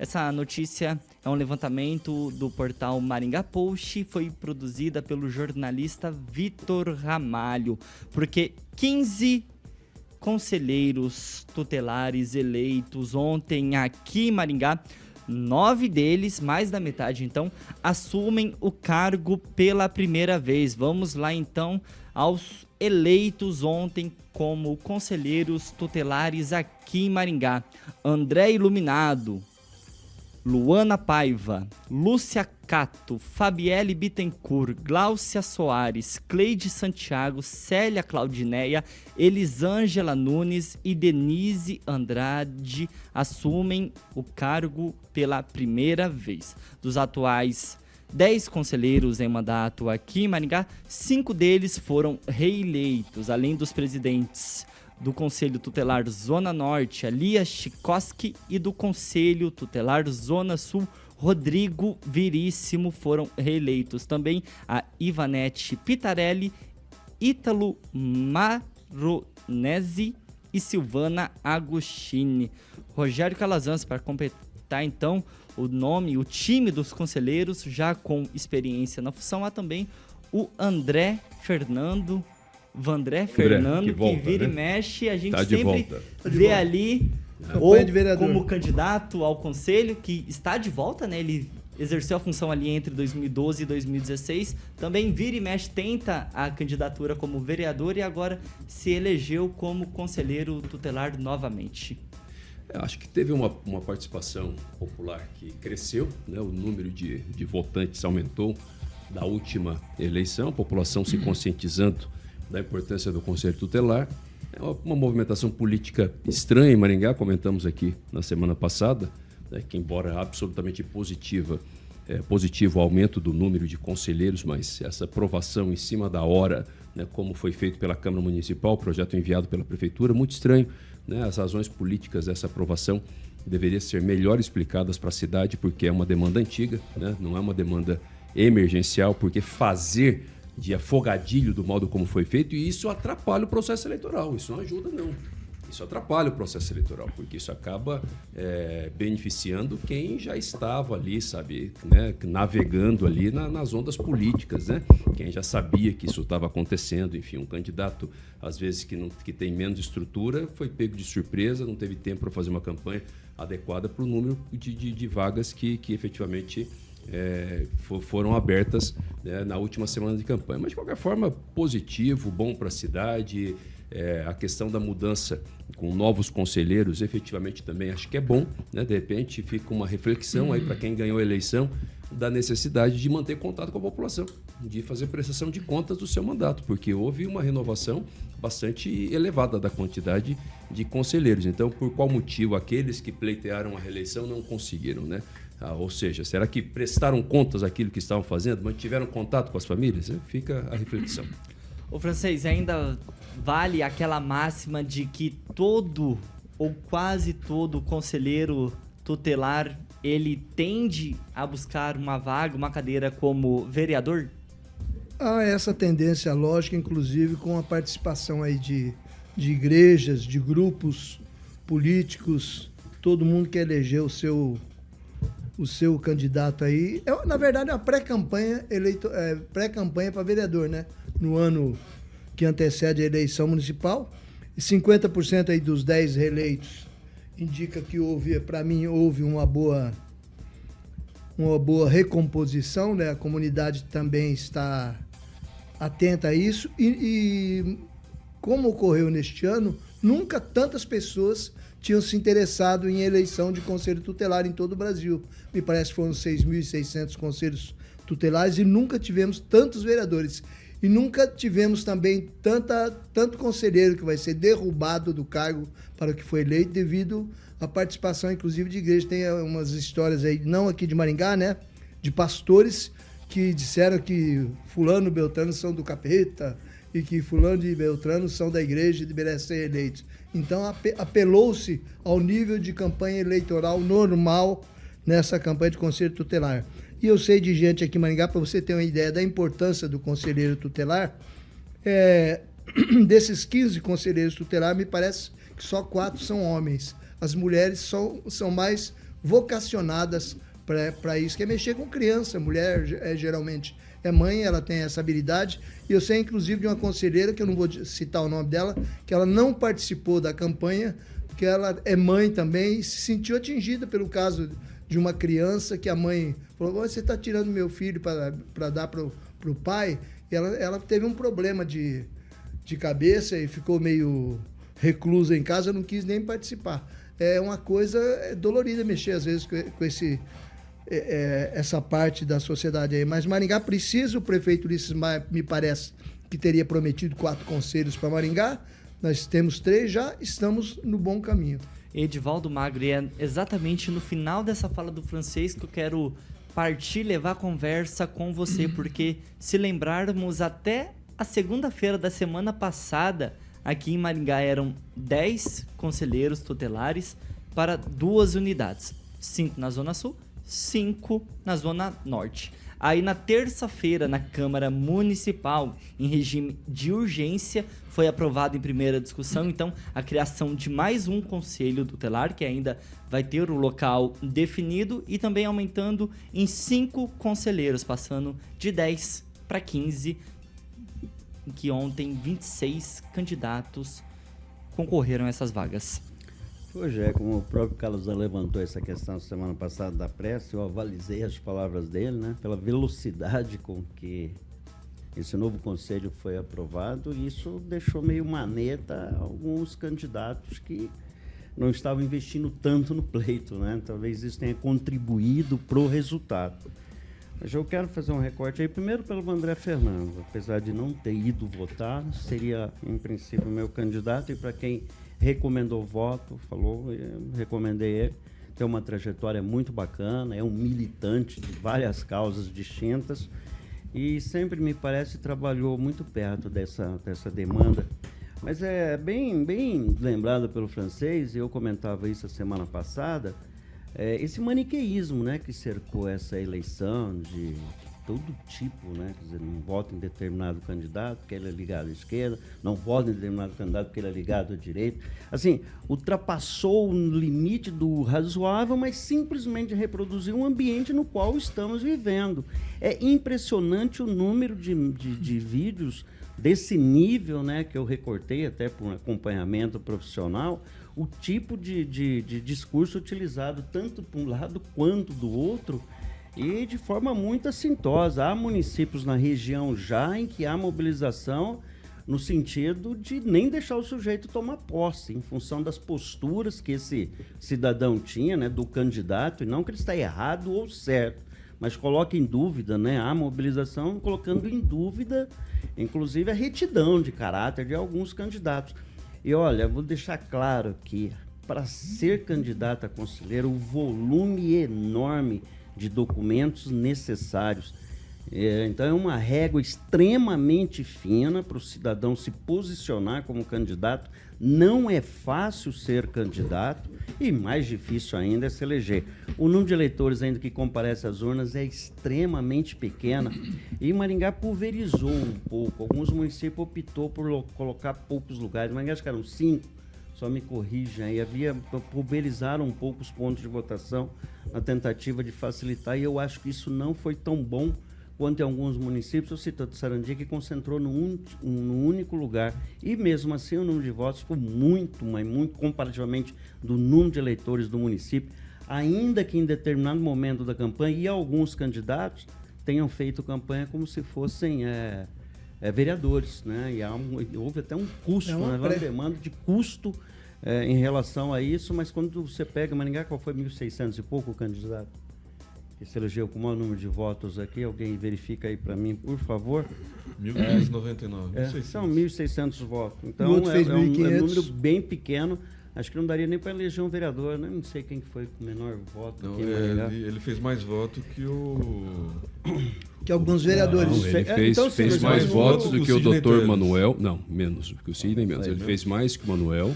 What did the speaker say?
Essa notícia é um levantamento do portal Maringá Post, foi produzida pelo jornalista Vitor Ramalho, porque 15 conselheiros tutelares eleitos ontem aqui em Maringá, 9 deles, mais da metade então, assumem o cargo pela primeira vez. Vamos lá então aos eleitos ontem como conselheiros tutelares aqui em Maringá. André Iluminado, Luana Paiva, Lúcia Cato, Fabielle Bittencourt, Gláucia Soares, Cleide Santiago, Célia Claudineia, Elisângela Nunes e Denise Andrade assumem o cargo pela primeira vez. Dos atuais 10 conselheiros em mandato aqui em Maringá, 5 deles foram reeleitos, além dos presidentes do Conselho Tutelar Zona Norte, Lia Chikoski, e do Conselho Tutelar Zona Sul, Rodrigo Viríssimo, foram reeleitos. Também a Ivanete Pitarelli, Ítalo Maronese e Silvana Agostini. Rogério Calazans, para completar então o time dos conselheiros, já com experiência na função, há também o Vandré Fernando, que vira, né? E mexe, a gente sempre vê ali ou como candidato ao conselho, que está de volta, né? Ele exerceu a função ali entre 2012 e 2016, também vira e mexe, tenta a candidatura como vereador e agora se elegeu como conselheiro tutelar novamente. Acho que teve uma participação popular que cresceu, né? O número de votantes aumentou da última eleição, a população se conscientizando da importância do Conselho Tutelar. É uma movimentação política estranha em Maringá, comentamos aqui na semana passada, né, que embora absolutamente positivo o aumento do número de conselheiros, mas essa aprovação em cima da hora, né, como foi feito pela Câmara Municipal, o projeto enviado pela Prefeitura, muito estranho, né? As razões políticas dessa aprovação deveriam ser melhor explicadas para a cidade, porque é uma demanda antiga, né? Não é uma demanda emergencial, porque fazer de afogadilho do modo como foi feito, e isso atrapalha o processo eleitoral, isso não ajuda não, isso atrapalha o processo eleitoral, porque isso acaba beneficiando quem já estava ali, sabe, né, navegando ali nas ondas políticas, né, quem já sabia que isso estava acontecendo. Enfim, um candidato, às vezes, que tem menos estrutura, foi pego de surpresa, não teve tempo para fazer uma campanha adequada para o número de vagas que efetivamente foram abertas, né, na última semana de campanha. Mas, de qualquer forma, positivo, bom para a cidade. A questão da mudança com novos conselheiros, efetivamente também acho que é bom, né? De repente fica uma reflexão aí para quem ganhou a eleição da necessidade de manter contato com a população, de fazer prestação de contas do seu mandato, porque houve uma renovação bastante elevada da quantidade de conselheiros. Então, por qual motivo aqueles que pleitearam a reeleição não conseguiram, né? Ou seja, será que prestaram contas daquilo que estavam fazendo, mantiveram contato com as famílias? Fica a reflexão. Ô, Francês, ainda vale aquela máxima de que todo ou quase todo conselheiro tutelar, ele tende a buscar uma vaga, uma cadeira como vereador? Há essa tendência lógica, inclusive com a participação aí de igrejas, de grupos políticos, todo mundo que elegeu o seu candidato aí. Na verdade, é uma pré-campanha para vereador, né? No ano que antecede a eleição municipal. E 50% aí dos 10 reeleitos indica que houve uma boa recomposição, né? A comunidade também está atenta a isso. E como ocorreu neste ano, nunca tantas pessoas tinham se interessado em eleição de conselho tutelar em todo o Brasil. Me parece que foram 6.600 conselhos tutelares e nunca tivemos tantos vereadores. E nunca tivemos também tanto conselheiro que vai ser derrubado do cargo para o que foi eleito devido à participação, inclusive, de igreja. Tem umas histórias aí, não aqui de Maringá, né? De pastores que disseram que fulano e beltrano são do capeta e que fulano e beltrano são da igreja e merecem ser eleitos. Então, apelou-se ao nível de campanha eleitoral normal nessa campanha de conselho tutelar. E eu sei de gente aqui em Maringá, para você ter uma ideia da importância do conselheiro tutelar, desses 15 conselheiros tutelares, me parece que só 4 são homens. As mulheres são mais vocacionadas para isso, que é mexer com criança. Mulher geralmente é mãe, ela tem essa habilidade. E eu sei, inclusive, de uma conselheira, que eu não vou citar o nome dela, que ela não participou da campanha, que ela é mãe também e se sentiu atingida pelo caso de uma criança que a mãe falou: você está tirando meu filho para dar para o pai. E ela teve um problema de cabeça e ficou meio reclusa em casa, não quis nem participar. É uma coisa dolorida mexer, às vezes, com essa parte da sociedade aí. Mas Maringá precisa, o prefeito Ulisses Maia, me parece, que teria prometido 4 conselhos para Maringá. Nós temos 3 já, estamos no bom caminho. Edivaldo Magro, e é exatamente no final dessa fala do Francês que eu quero partir, levar a conversa com você, porque se lembrarmos, até a segunda-feira da semana passada, aqui em Maringá eram 10 conselheiros tutelares para 2 unidades, 5 na Zona Sul, 5 na Zona Norte. Aí na terça-feira, na Câmara Municipal, em regime de urgência, foi aprovado em primeira discussão, então, a criação de mais um conselho tutelar, que ainda vai ter o local definido, e também aumentando em 5 conselheiros, passando de 10 para 15, que ontem 26 candidatos concorreram a essas vagas. Pois é, como o próprio Carlos levantou essa questão semana passada da pressa, eu avalizei as palavras dele, né, pela velocidade com que esse novo conselho foi aprovado, e isso deixou meio maneta alguns candidatos que não estavam investindo tanto no pleito, né? Talvez isso tenha contribuído para o resultado. Mas eu quero fazer um recorte aí, primeiro pelo André Fernando, apesar de não ter ido votar, seria, em princípio, meu candidato, e para quem recomendou voto, falou, eu recomendei ele, tem uma trajetória muito bacana, é um militante de várias causas distintas e sempre, me parece, trabalhou muito perto dessa demanda. Mas é bem lembrado pelo Francês, e eu comentava isso a semana passada, esse maniqueísmo, né, que cercou essa eleição de todo tipo, né? Quer dizer, não vota em determinado candidato porque ele é ligado à esquerda, não vota em determinado candidato porque ele é ligado à direita. Assim, ultrapassou o limite do razoável, mas simplesmente reproduziu um ambiente no qual estamos vivendo. É impressionante o número de vídeos desse nível, né, que eu recortei até por um acompanhamento profissional, o tipo de discurso utilizado tanto para um lado quanto do outro, e de forma muito assintosa. Há municípios na região já em que há mobilização no sentido de nem deixar o sujeito tomar posse, em função das posturas que esse cidadão tinha, né, do candidato, e não que ele está errado ou certo, mas coloca em dúvida, né, a mobilização, colocando em dúvida, inclusive, a retidão de caráter de alguns candidatos. E olha, vou deixar claro que, para ser candidato a conselheiro, o volume enorme de documentos necessários. Então é uma régua extremamente fina para o cidadão se posicionar como candidato. Não é fácil ser candidato e mais difícil ainda é se eleger. O número de eleitores ainda que comparece às urnas é extremamente pequena e Maringá pulverizou um pouco. Alguns municípios optou por colocar poucos lugares. Maringá acho que eram 5, só me corrijam aí, pulverizaram um pouco os pontos de votação na tentativa de facilitar, e eu acho que isso não foi tão bom quanto em alguns municípios. Eu cito a de Sarandi, que concentrou num único lugar, e mesmo assim o número de votos ficou muito, mas muito comparativamente do número de eleitores do município, ainda que em determinado momento da campanha, e alguns candidatos tenham feito campanha como se fossem vereadores, né? E houve até um custo, uma demanda de custo em relação a isso, mas quando você pega Maringá, qual foi 1.600 e pouco o candidato que se elegeu com o maior número de votos aqui? Alguém verifica aí para mim, por favor. 1.599. São 1.600 votos. Então é um número bem pequeno. Acho que não daria nem para eleger um vereador, né? Não sei quem foi com o menor voto. Não, ele fez mais voto que que alguns vereadores. Não, ele fez mais votos do que o doutor Manuel. Não, menos, porque o Sidney menos. Ele fez mais que o Manuel.